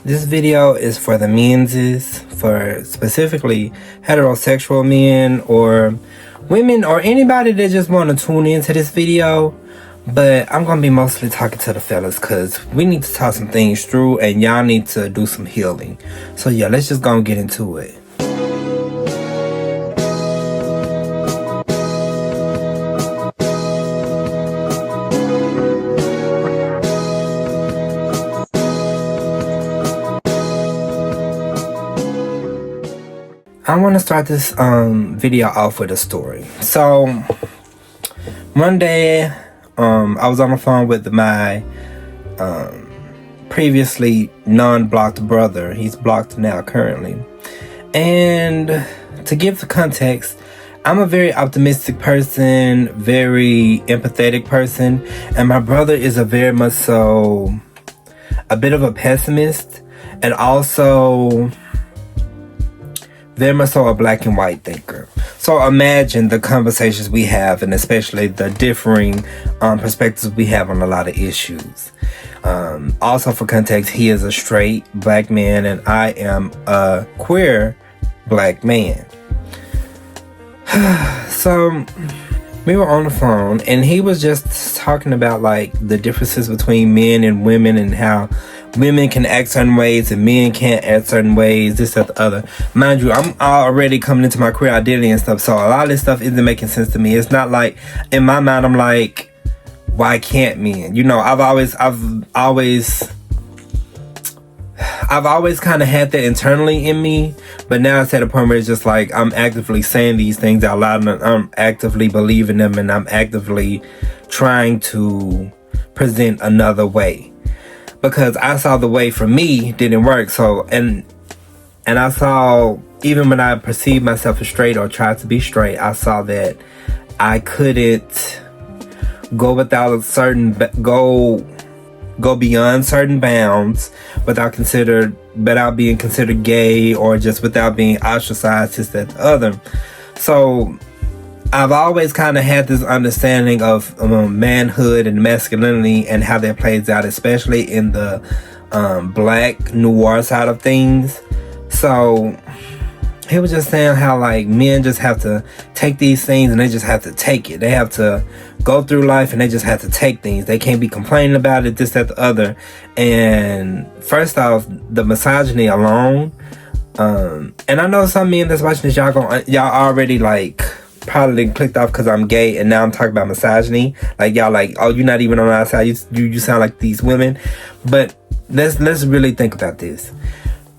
This video is for the men's, for specifically heterosexual men or women or anybody that just want to tune into this video. But I'm going to be mostly talking to the fellas because we need to talk some things through and y'all need to do some healing. So yeah, let's just go and get into it. I want to start this video off with a story. So one day I was on the phone with my previously non-blocked brother. He's blocked now currently. And to give the context, I'm a very optimistic person, very empathetic person, and my brother is a very much so a bit of a pessimist and also very much so a black and white thinker. So imagine the conversations we have and especially the differing perspectives we have on a lot of issues. Also for context, he is a straight black man and I am a queer black man. So we were on the phone and he was just talking about like the differences between men and women and how women can act certain ways and men can't act certain ways, this, that, the other. Mind you, I'm already coming into my queer identity and stuff, so a lot of this stuff isn't making sense to me. It's not like, in my mind, I'm like, why can't men? You know, I've always kind of had that internally in me, but now it's at a point where it's just like, I'm actively saying these things out loud and I'm actively believing them and I'm actively trying to present another way. Because I saw the way for me didn't work. So, and I saw, even when I perceived myself as straight or tried to be straight, I saw that I couldn't go without go beyond certain bounds without being considered gay or just without being ostracized, this, that, the other. So I've always kind of had this understanding of manhood and masculinity and how that plays out, especially in the black noir side of things. So he was just saying how like men just have to take these things and they just have to take it. They have to go through life and they just have to take things. They can't be complaining about it, this, that, the other. And first off, the misogyny alone. And I know some men that's watching this, y'all already like probably clicked off because I'm gay and now I'm talking about misogyny. Like y'all like, oh, you're not even on our side. You sound like these women. But let's really think about this.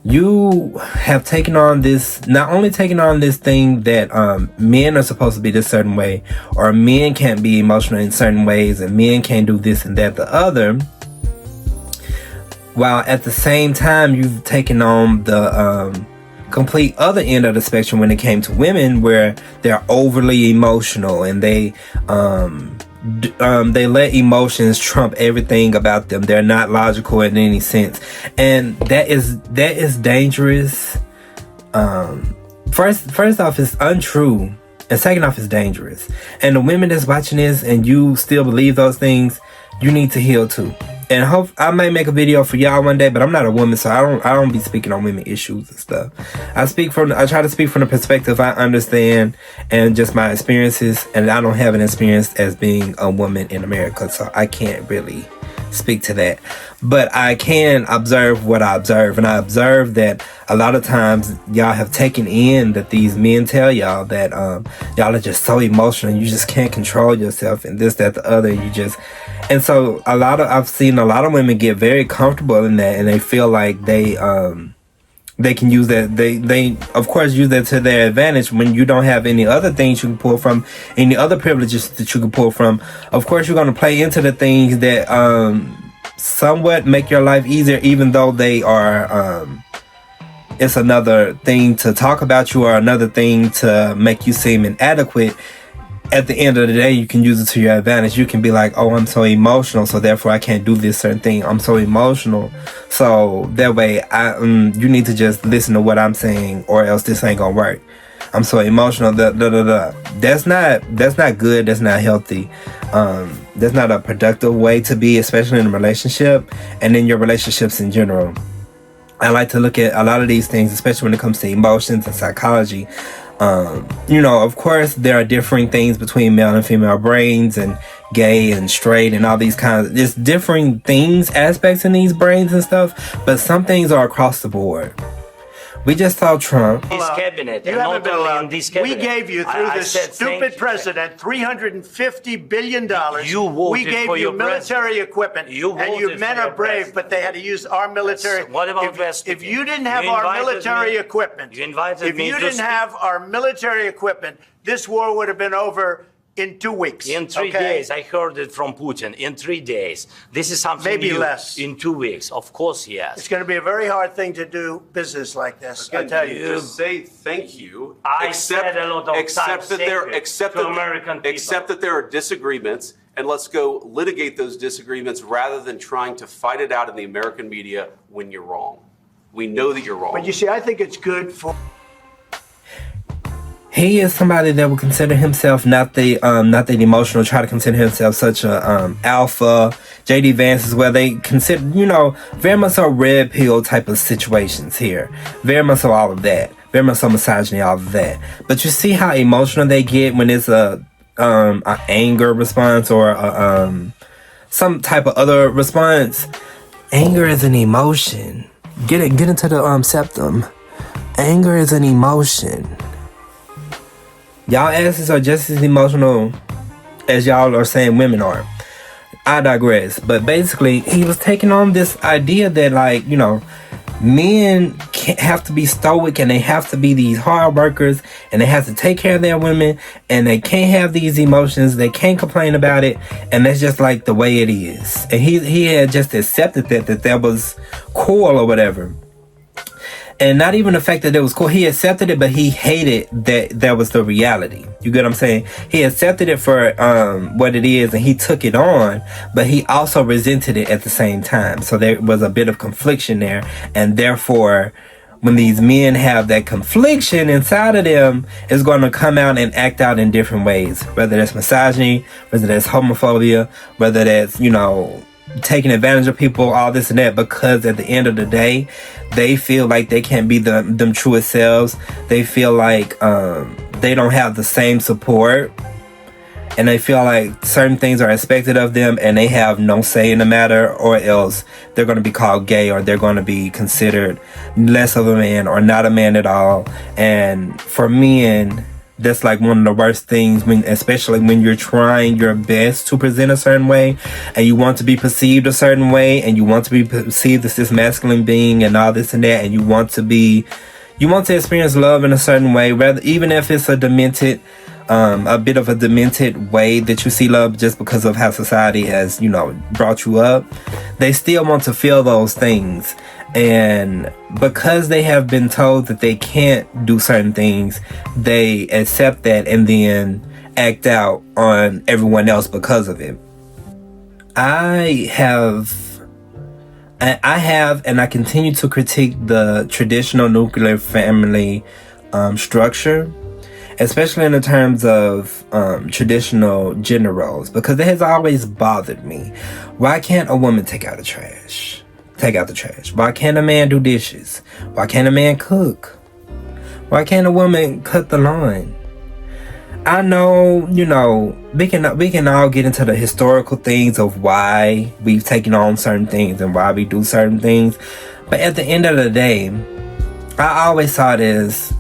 You have taken on this, not only taken on this thing that men are supposed to be this certain way, or men can't be emotional in certain ways, and men can't do this and that the other, while at the same time you've taken on the complete other end of the spectrum when it came to women, where they're overly emotional and they let emotions trump everything about them. They're not logical in any sense, and that is dangerous. First off, it's untrue, and second off, it's dangerous. And the women that's watching this and you still believe those things, you need to heal too. And I might make a video for y'all one day, but I'm not a woman, so I don't be speaking on women issues and stuff. I try to speak from the perspective I understand and just my experiences, and I don't have an experience as being a woman in America, so I can't really speak to that. But I can observe what I observe, and I observe that a lot of times y'all have taken in that these men tell y'all that y'all are just so emotional, you just can't control yourself, and this, that, the other, and so I've seen a lot of women get very comfortable in that, and they feel like they can use that. They of course use that to their advantage when you don't have any other things you can pull from, any other privileges that you can pull from. Of course, you're going to play into the things that somewhat make your life easier, even though they are it's another thing to talk about you or another thing to make you seem inadequate. At the end of the day, you can use it to your advantage. You can be like, oh, I'm so emotional, so therefore I can't do this certain thing. I'm so emotional, so that way you need to just listen to what I'm saying, or else this ain't gonna work. I'm so emotional. That's not good. That's not healthy. That's not a productive way to be, especially in a relationship and in your relationships in general. I like to look at a lot of these things, especially when it comes to emotions and psychology. Of course, there are differing things between male and female brains and gay and straight and all these kinds of just differing things, aspects in these brains and stuff. But some things are across the board. We just saw Trump. This cabinet, you haven't been allowed. In this cabinet. We gave you, through this stupid president, $350 billion. You voted we gave for you your military equipment. And you men are brave, but they had to use our military. What about if you didn't have our military equipment, if you didn't have our military equipment, this war would have been over in 2 weeks. In 3 days. I heard it from Putin. In 3 days. This is something maybe new. Less. In 2 weeks. Of course, yes. It's going to be a very hard thing to do business like this. Again, I tell you. Just say thank you. I said a lot of times Accept that there are disagreements, and let's go litigate those disagreements rather than trying to fight it out in the American media when you're wrong. We know that you're wrong. But you see, I think it's good for... He is somebody that would consider himself not that emotional, try to consider himself such a alpha. J.D. Vance is where they consider, very much so red pill type of situations here. Very much so all of that. Very much so misogyny, all of that. But you see how emotional they get when it's a anger response or some type of other response. Anger is an emotion. Get into the septum. Anger is an emotion. Y'all asses are just as emotional as y'all are saying women are. I digress. But basically, he was taking on this idea that, men can't have to be stoic and they have to be these hard workers and they have to take care of their women and they can't have these emotions. They can't complain about it. And that's just like the way it is. And he had just accepted that was cool or whatever. And not even the fact that it was cool. He accepted it, but he hated that was the reality. You get what I'm saying? He accepted it for what it is, and he took it on, but he also resented it at the same time. So there was a bit of confliction there. And therefore, when these men have that confliction inside of them, it's going to come out and act out in different ways. Whether that's misogyny, whether that's homophobia, whether that's, taking advantage of people, all this and that, because at the end of the day, they feel like they can't be them truest selves. They feel like they don't have the same support, and they feel like certain things are expected of them and they have no say in the matter, or else they're going to be called gay, or they're going to be considered less of a man or not a man at all. And for men, that's like one of the worst things, especially when you're trying your best to present a certain way and you want to be perceived a certain way and you want to be perceived as this masculine being and all this and that, and you want to experience love in a certain way, rather, even if it's a bit of a demented way that you see love just because of how society has, brought you up. They still want to feel those things. And because they have been told that they can't do certain things, they accept that and then act out on everyone else because of it. I have and I continue to critique the traditional nuclear family structure, especially in the terms of traditional gender roles, because it has always bothered me. Why can't a woman take out the trash? Why can't a man do dishes? Why can't a man cook? Why can't a woman cut the lawn? I know, we can all get into the historical things of why we've taken on certain things and why we do certain things. But at the end of the day, I always saw it as,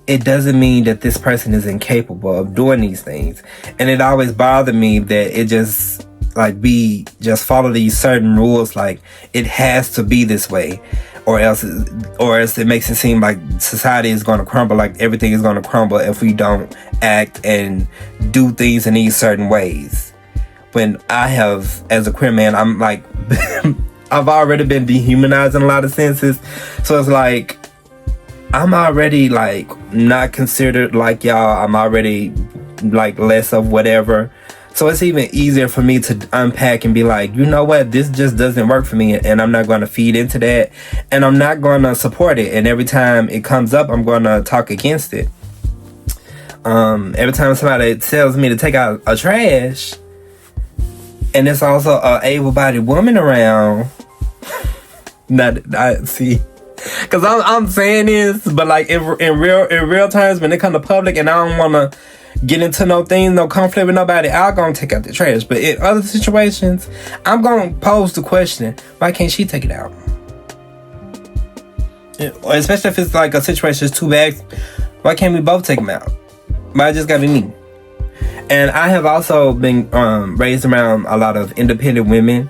it doesn't mean that this person is incapable of doing these things. And it always bothered me that it just, we just follow these certain rules, like it has to be this way, or else it makes it seem like society is going to crumble, like everything is going to crumble if we don't act and do things in these certain ways. When I have, as a queer man, I'm like, I've already been dehumanized in a lot of senses. So it's like, I'm already not considered like y'all. I'm already less of whatever. So it's even easier for me to unpack and be like, you know what, this just doesn't work for me, and I'm not going to feed into that, and I'm not going to support it. And every time it comes up, I'm going to talk against it. Every time somebody tells me to take out a trash, and it's also a able-bodied woman around, I see, Cause I'm saying this, but like in real terms, when it comes to public, and I don't want to get into no conflict with nobody, I'm gonna take out the trash. But in other situations, I'm gonna pose the question: why can't she take it out? Especially if it's like a situation that's 2 bags, why can't we both take them out? Why it just gotta be me? And I have also been raised around a lot of independent women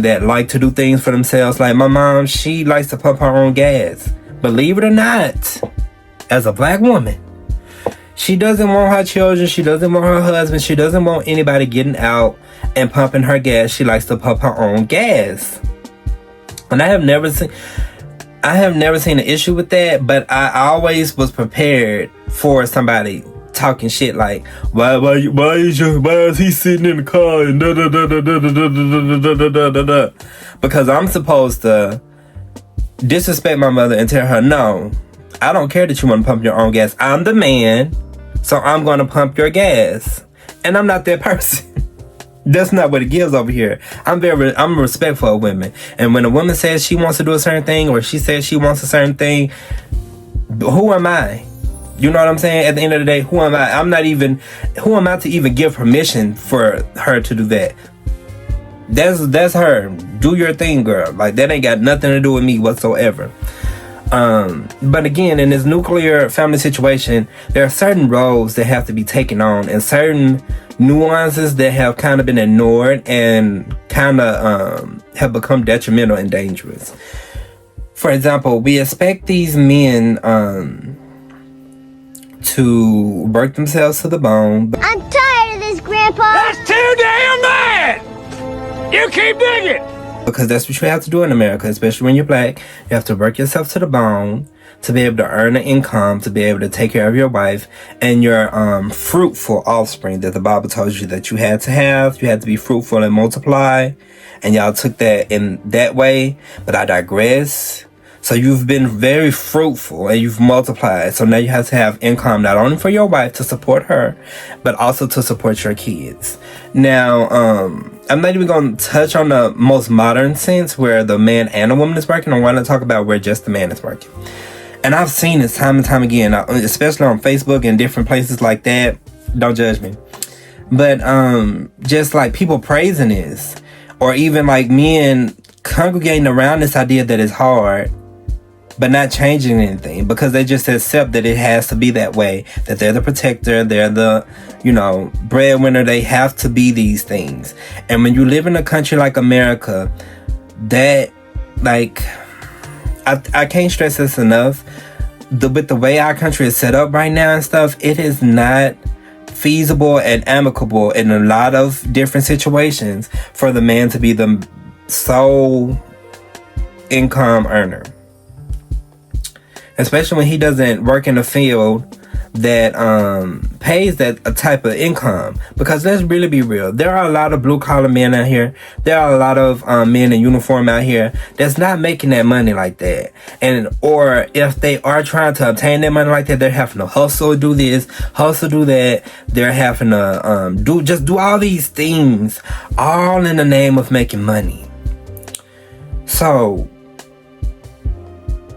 that like to do things for themselves. Like my mom, she likes to pump her own gas. Believe it or not, as a black woman, she doesn't want her children, she doesn't want her husband, she doesn't want anybody getting out and pumping her gas. She likes to pump her own gas. And I have never seen an issue with that, but I always was prepared for somebody talking shit like, why is he sitting in the car and da da da da da da da da da da, because I'm supposed to disrespect my mother and tell her, no, I don't care that you want to pump your own gas. I'm the man, so I'm going to pump your gas, and I'm not that person. That's not what it gives over here. I'm respectful of women, and when a woman says she wants to do a certain thing, or she says she wants a certain thing, who am I? You know what I'm saying? At the end of the day, who am I? Who am I to even give permission for her to do that? That's her. Do your thing, girl. Like, that ain't got nothing to do with me whatsoever. But again, in this nuclear family situation, there are certain roles that have to be taken on, and certain nuances that have kind of been ignored and kind of have become detrimental and dangerous. For example, we expect these men to work themselves to the bone. I'm tired of this, Grandpa. That's too damn bad! You keep digging! Because that's what you have to do in America, especially when you're black. You have to work yourself to the bone to be able to earn an income, to be able to take care of your wife and your fruitful offspring that the Bible told you that you had to have. You had to be fruitful and multiply. And y'all took that in that way. But I digress. So you've been very fruitful and you've multiplied. So now you have to have income not only for your wife to support her, but also to support your kids. Now, I'm not even going to touch on the most modern sense where the man and a woman is working. I want to talk about where just the man is working. And I've seen this time and time again, especially on Facebook and different places like that. Don't judge me. But just like people praising this, or even like men congregating around this idea that it's hard, but not changing anything because they just accept that it has to be that way, that they're the protector, they're the, breadwinner, they have to be these things. And when you live in a country like America, that, like, I can't stress this enough, with the way our country is set up right now and stuff, it is not feasible and amicable in a lot of different situations for the man to be the sole income earner. Especially when he doesn't work in a field that pays that type of income. Because let's really be real. There are a lot of blue collar men out here. There are a lot of men in uniform out here that's not making that money like that. Or if they are trying to obtain that money like that, they're having to hustle, do this, hustle, do that. They're having to do all these things, all in the name of making money. So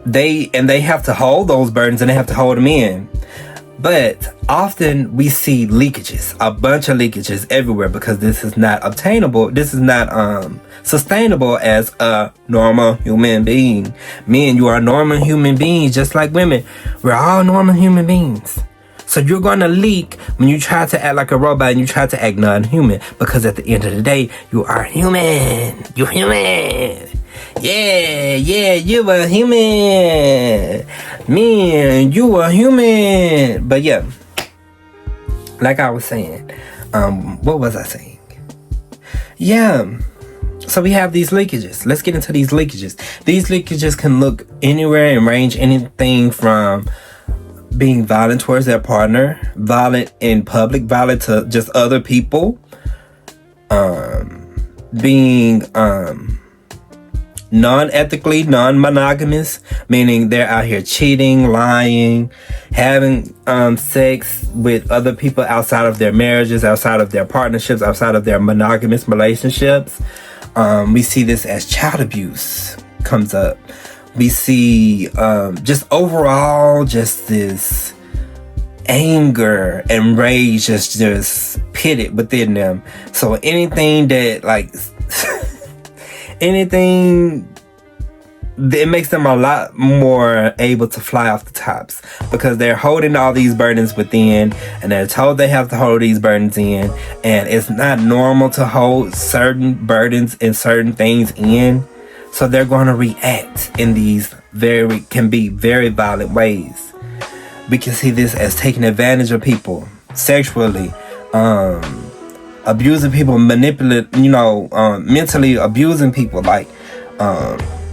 they have to hold those burdens and they have to hold them in. But often we see leakages, a bunch of leakages everywhere because this is not obtainable. This is not sustainable as a normal human being. Men, you are normal human beings just like women. We're all normal human beings. So you're going to leak when you try to act like a robot and you try to act non-human. Because at the end of the day, you are human. You're human. Yeah, you a human. Man, you a human. But yeah, like I was saying, what was I saying? Yeah, so we have these leakages. Let's get into these leakages. These leakages can look anywhere and range anything from being violent towards their partner, violent in public, violent to just other people, being non-ethically non-monogamous, meaning they're out here cheating, lying, having sex with other people outside of their marriages, outside of their partnerships, outside of their monogamous relationships. We see this as child abuse comes up, We see just overall just this anger and rage just pitted within them. So anything that like anything, it makes them a lot more able to fly off the tops because they're holding all these burdens within, and they're told they have to hold these burdens in, and it's not normal to hold certain burdens and certain things in. So they're going to react in these can be very violent ways. We can see this as taking advantage of people sexually, abusing people, mentally abusing people, like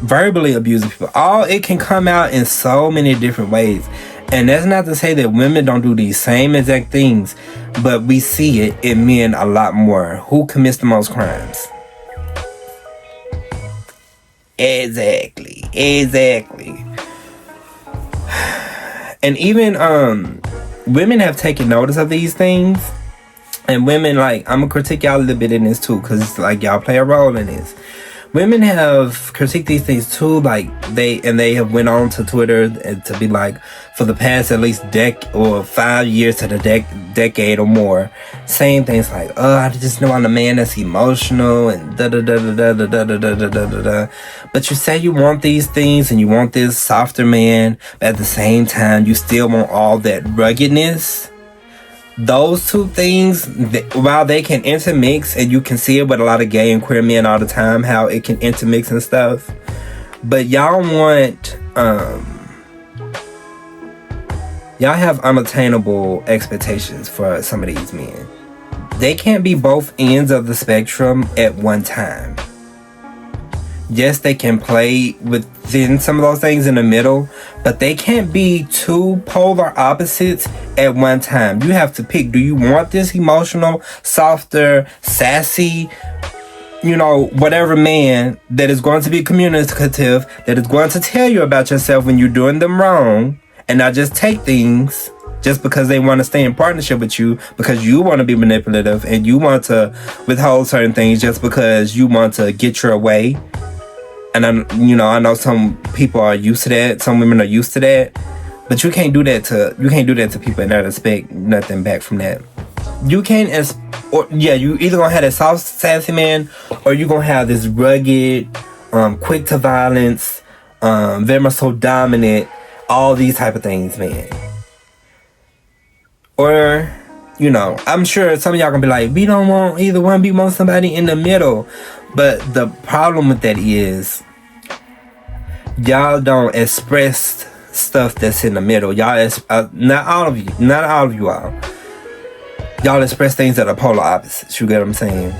verbally abusing people. It can come out in so many different ways. And that's not to say that women don't do these same exact things, but we see it in men a lot more. Who commits the most crimes? Exactly. And even women have taken notice of these things. And women, like, I'm gonna critique y'all a little bit in this too, because like y'all play a role in this. Women have critiqued these things too, like they have went on to Twitter and to be like, for the past at least 5 years to the decade or more, saying things like, I just know I'm a man that's emotional and da da da da da da da da da da da. But you say you want these things and you want this softer man, but at the same time you still want all that ruggedness. Those two things, while they can intermix, and you can see it with a lot of gay and queer men all the time, how it can intermix and stuff. But y'all want, y'all have unattainable expectations for some of these men. They can't be both ends of the spectrum at one time. Yes, they can play within some of those things in the middle, but they can't be two polar opposites at one time. You have to pick. Do you want this emotional, softer, sassy, whatever man that is going to be communicative, that is going to tell you about yourself when you're doing them wrong, and not just take things just because they want to stay in partnership with you, because you want to be manipulative and you want to withhold certain things just because you want to get your way. And I know some people are used to that. Some women are used to that. But you can't do that to people and not expect nothing back from that. You can't, you either gonna have that soft, sassy man, or you gonna have this rugged, quick to violence, very much so dominant, all these type of things, man. Or, I'm sure some of y'all gonna be like, we don't want either one, we want somebody in the middle. But the problem with that is, y'all don't express stuff that's in the middle. Y'all, not all of you all. Y'all express things that are polar opposites. You get what I'm saying?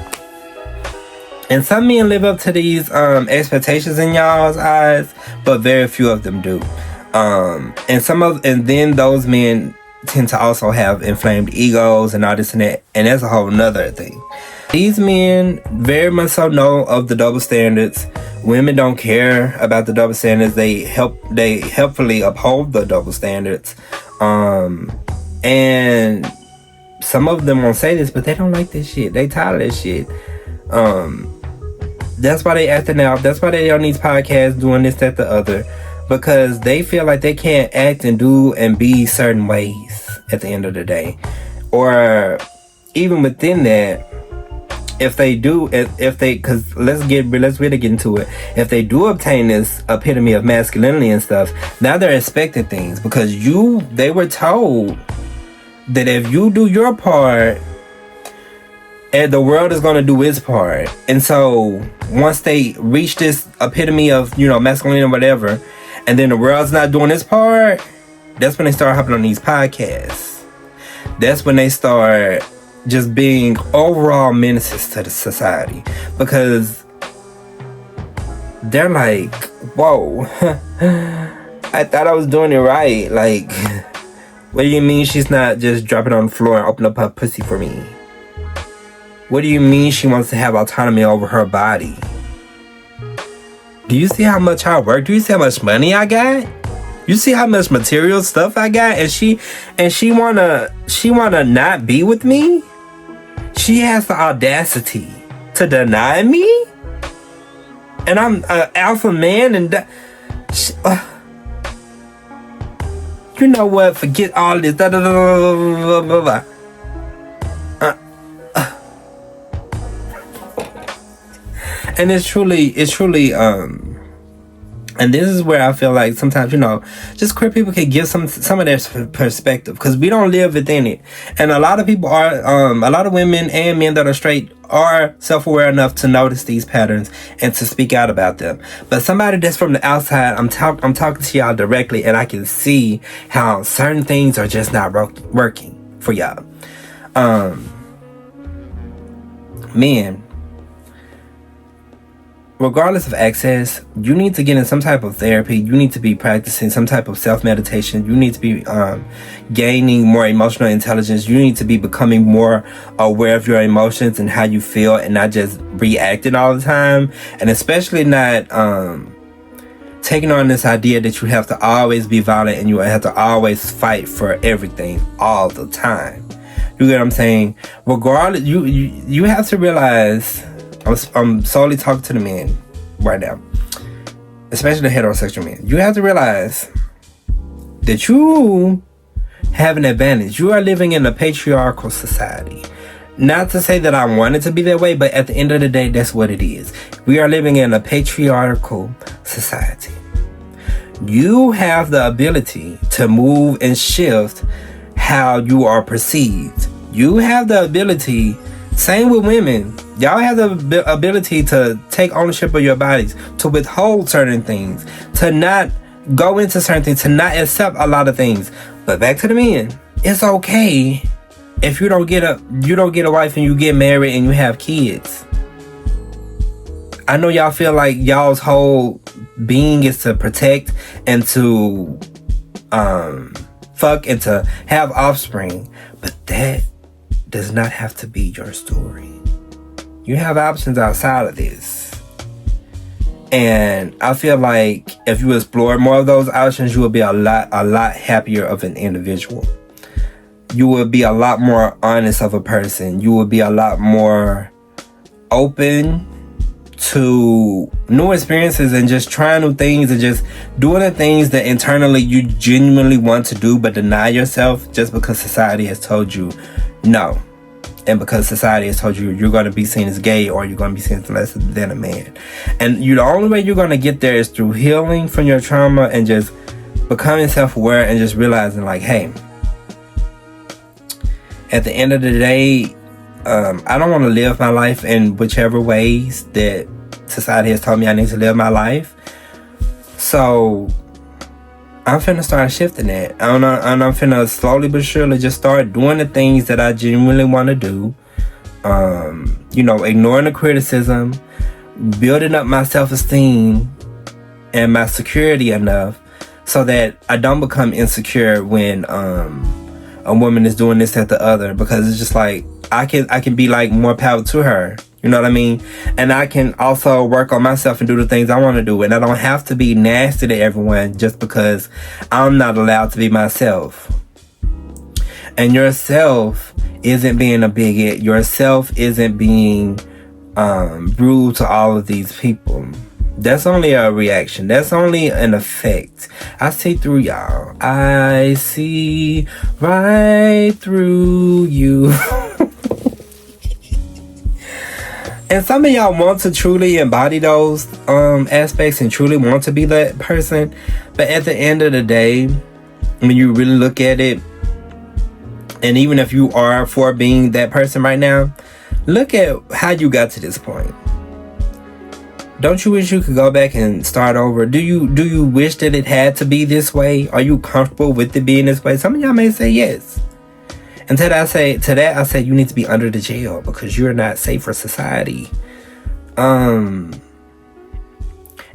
And some men live up to these expectations in y'all's eyes, but very few of them do. And then those men tend to also have inflamed egos and all this and that, and that's a whole nother thing. These men very much so know of the double standards. Women don't care about the double standards. They helpfully uphold the double standards. And some of them won't say this, but they don't like this shit. They tired of this shit. That's why they acting out. That's why they on these podcasts doing this, that, the other. Because they feel like they can't act and do and be certain ways at the end of the day. Or even within that, because let's really get into it. If they do obtain this epitome of masculinity and stuff, now they're expecting things, because they were told that if you do your part, and the world is going to do its part. And so once they reach this epitome of, masculinity or whatever, and then the world's not doing its part, that's when they start hopping on these podcasts. That's when they start just being overall menaces to the society, because they're like, whoa, I thought I was doing it right. Like, what do you mean she's not just dropping on the floor and open up her pussy for me? What do you mean she wants to have autonomy over her body? Do you see how much I work? Do you see how much money I got? You see how much material stuff I got? And she wanna not be with me? She has the audacity to deny me? And I'm an alpha man, and You know what? Forget all this. And it's truly, and this is where I feel like sometimes, just queer people can give some of their perspective, because we don't live within it. And a lot of people are, a lot of women and men that are straight are self-aware enough to notice these patterns and to speak out about them. But somebody that's from the outside, I'm talking to y'all directly, and I can see how certain things are just not working for y'all. Men, regardless of access, you need to get in some type of therapy. You need to be practicing some type of self-meditation. You need to be gaining more emotional intelligence. You need to be becoming more aware of your emotions and how you feel, and not just reacting all the time. And especially not taking on this idea that you have to always be violent and you have to always fight for everything all the time. You get what I'm saying? Regardless, you have to realize... I'm solely talking to the men right now, especially the heterosexual men. You have to realize that you have an advantage. You are living in a patriarchal society. Not to say that I want it to be that way, but at the end of the day, that's what it is. We are living in a patriarchal society. You have the ability to move and shift how you are perceived. You have the ability, same with women, y'all have the ability to take ownership of your bodies, to withhold certain things, to not go into certain things, to not accept a lot of things. But back to the men, it's okay if you don't get a wife and you get married and you have kids. I know y'all feel like y'all's whole being is to protect and to fuck and to have offspring, but that does not have to be your story. You have options outside of this. And I feel like if you explore more of those options, you will be a lot happier of an individual. You will be a lot more honest of a person. You will be a lot more open to new experiences and just trying new things and just doing the things that internally you genuinely want to do, but deny yourself just because society has told you no. And because society has told you you're going to be seen as gay or you're going to be seen as less than a man. And the only way you're going to get there is through healing from your trauma and just becoming self-aware and just realizing like, hey, at the end of the day, I don't want to live my life in whichever ways that society has told me I need to live my life. So I'm finna start shifting that. And I'm finna slowly but surely just start doing the things that I genuinely want to do. Ignoring the criticism, building up my self-esteem and my security enough so that I don't become insecure when a woman is doing this at the other, because it's just like I can be like, more power to her. You know what I mean? And I can also work on myself and do the things I want to do. And I don't have to be nasty to everyone just because I'm not allowed to be myself. And yourself isn't being a bigot. Yourself isn't being rude to all of these people. That's only a reaction. That's only an effect. I see through y'all. I see right through you. And some of y'all want to truly embody those aspects and truly want to be that person. But at the end of the day, when you really look at it, and even if you are for being that person right now, look at how you got to this point. Don't you wish you could go back and start over? Do you wish that it had to be this way? Are you comfortable with it being this way? Some of y'all may say yes. And to that I say you need to be under the jail because you're not safe for society. And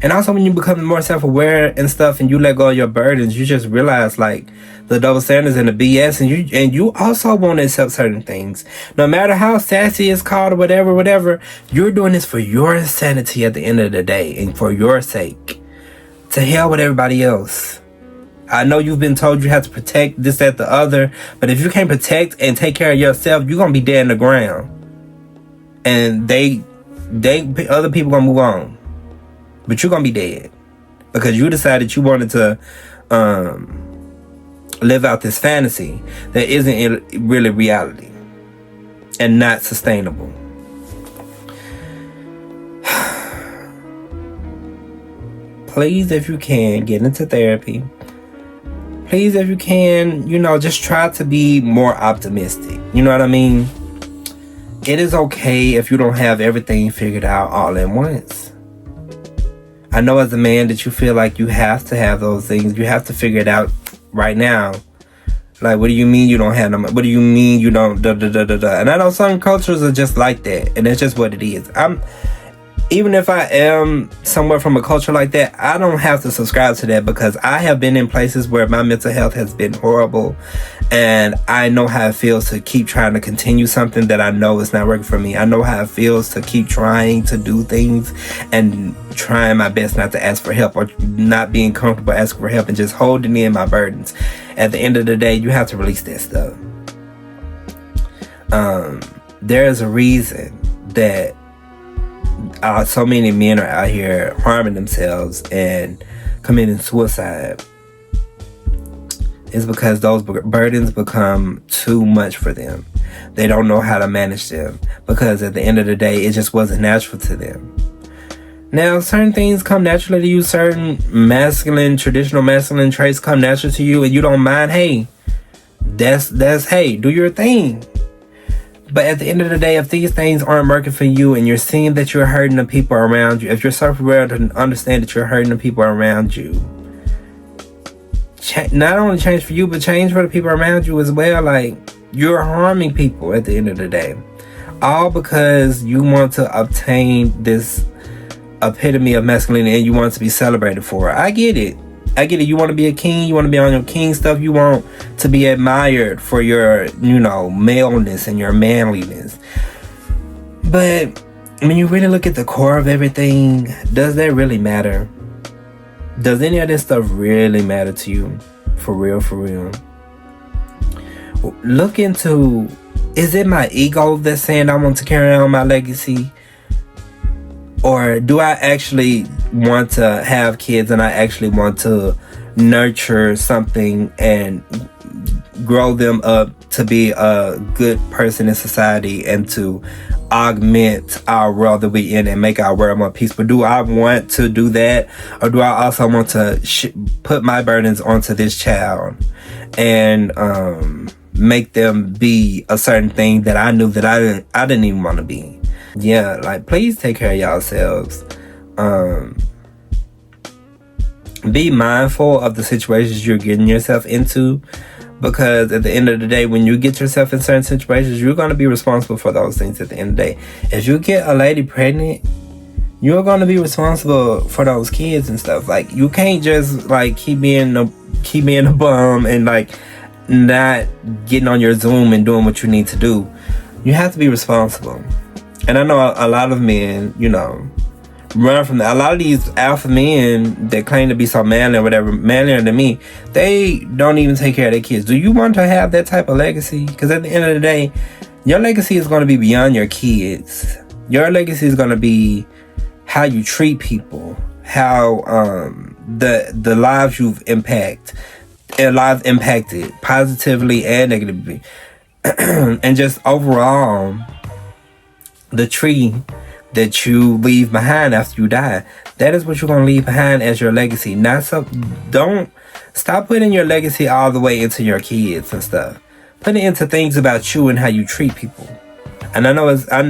also when you become more self-aware and stuff and you let go of your burdens, you just realize like the double standards and the BS, and you also want to accept certain things. No matter how sassy it's called or whatever, you're doing this for your sanity at the end of the day and for your sake. To hell with everybody else. I know you've been told you have to protect this, that, the other, but if you can't protect and take care of yourself, you're gonna be dead in the ground. And other people gonna move on. But you're gonna be dead. because you decided you wanted to live out this fantasy that isn't really reality and not sustainable. Please, if you can, get into therapy. Please, if you can, just try to be more optimistic. You know what I mean? It is okay if you don't have everything figured out all at once. I know as a man that you feel like you have to have those things. You have to figure it out right now. Like, what do you mean you don't have them? What do you mean you don't And I know some cultures are just like that, and it's just what it is. Even if I am somewhere from a culture like that, I don't have to subscribe to that, because I have been in places where my mental health has been horrible, and I know how it feels to keep trying to continue something that I know is not working for me. I know how it feels to keep trying to do things and trying my best not to ask for help, or not being comfortable asking for help and just holding in my burdens. At the end of the day, you have to release that stuff. There is a reason that so many men are out here harming themselves and committing suicide. It's because those burdens become too much for them. They don't know how to manage them, because at the end of the day, it just wasn't natural to them. Now, certain things come naturally to you. Certain traditional masculine traits come natural to you, and you don't mind. Hey, that's hey, do your thing. But at the end of the day, if these things aren't working for you, and you're seeing that you're hurting the people around you, if you're self-aware to understand that you're hurting the people around you, not only change for you, but change for the people around you as well. Like, you're harming people at the end of the day, all because you want to obtain this epitome of masculinity and you want to be celebrated for it. I get it. You want to be a king. You want to be on your king stuff. You want to be admired for your, maleness and your manliness. But when you really look at the core of everything, does that really matter? Does any of this stuff really matter to you? For real, for real. Look into, is it my ego that's saying I want to carry on my legacy? Or do I actually want to have kids, and I actually want to nurture something and grow them up to be a good person in society and to augment our world that we in and make our world more peaceful? Do I want to do that? Or do I also want to put my burdens onto this child and make them be a certain thing that I knew that I didn't even want to be? Yeah, like, please take care of yourselves. Be mindful of the situations you're getting yourself into, because at the end of the day, when you get yourself in certain situations, you're going to be responsible for those things at the end of the day. If you get a lady pregnant, you're going to be responsible for those kids and stuff. Like, you can't just, like, keep being a bum and, like, not getting on your Zoom and doing what you need to do. You have to be responsible. And I know a lot of men, run from that. A lot of these alpha men that claim to be so manly or whatever, manlier than me, they don't even take care of their kids. Do you want to have that type of legacy? Because at the end of the day, your legacy is going to be beyond your kids. Your legacy is going to be how you treat people, how the lives you've impacted positively and negatively, and just overall, the tree that you leave behind after you die. That is what you're going to leave behind as your legacy. Don't stop putting your legacy all the way into your kids and stuff. Put it into things about you and how you treat people. And I know it's a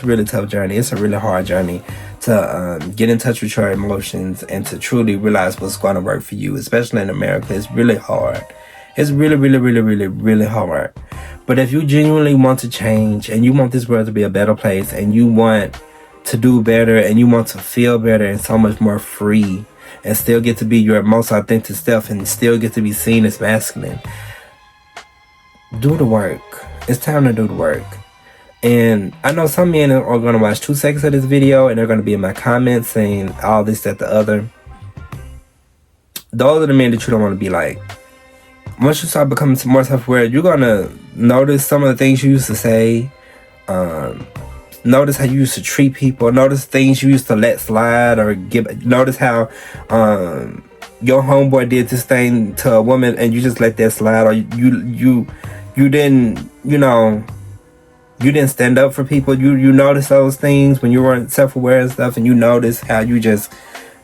really tough journey. It's a really hard journey to get in touch with your emotions and to truly realize what's going to work for you, especially in America. It's really hard. It's really, really, really, really, really hard. But if you genuinely want to change and you want this world to be a better place and you want to do better and you want to feel better and so much more free and still get to be your most authentic self and still get to be seen as masculine, do the work. It's time to do the work. And I know some men are going to watch 2 seconds of this video and they're going to be in my comments saying all this, that, the other. Those are the men that you don't want to be like. Once you start becoming more self-aware, you're going to notice some of the things you used to say. Notice how you used to treat people. Notice things you used to let slide or give. Notice how your homeboy did this thing to a woman and you just let that slide, or you didn't, you know, you didn't stand up for people. You notice those things when you weren't self-aware and stuff, and you notice how you just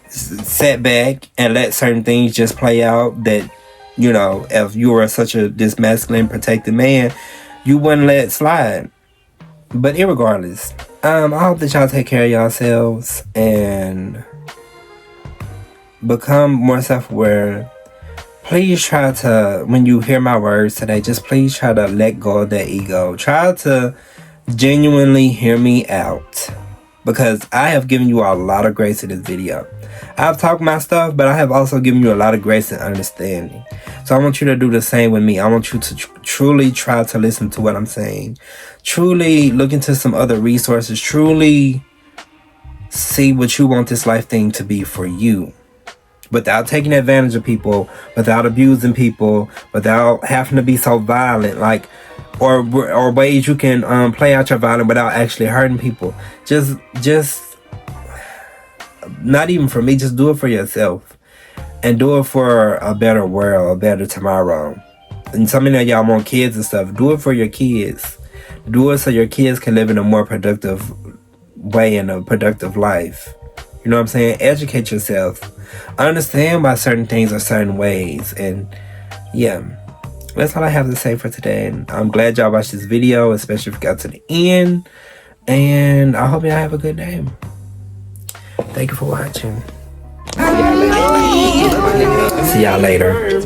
sat back and let certain things just play out that, you know, if you were this masculine protected man, you wouldn't let it slide. But irregardless, I hope that y'all take care of yourselves and become more self-aware. Please try to, when you hear my words today, just please try to let go of that ego. Try to genuinely hear me out, because I have given you a lot of grace in this video. I've talked my stuff, but I have also given you a lot of grace and understanding. So I want you to do the same with me. I want you to truly try to listen to what I'm saying. Truly look into some other resources. Truly see what you want this life thing to be for you, without taking advantage of people, without abusing people, without having to be so violent, like, or ways you can play out your violence without actually hurting people. Just not even for me, just do it for yourself, and do it for a better world, a better tomorrow. And some of y'all want kids and stuff. Do it for your kids. Do it so your kids can live in a more productive way, in a productive life. You know what I'm saying? Educate yourself. Understand why certain things are certain ways. And yeah, that's all I have to say for today. And I'm glad y'all watched this video, especially if you got to the end. And I hope y'all have a good day. Thank you for watching. See y'all later.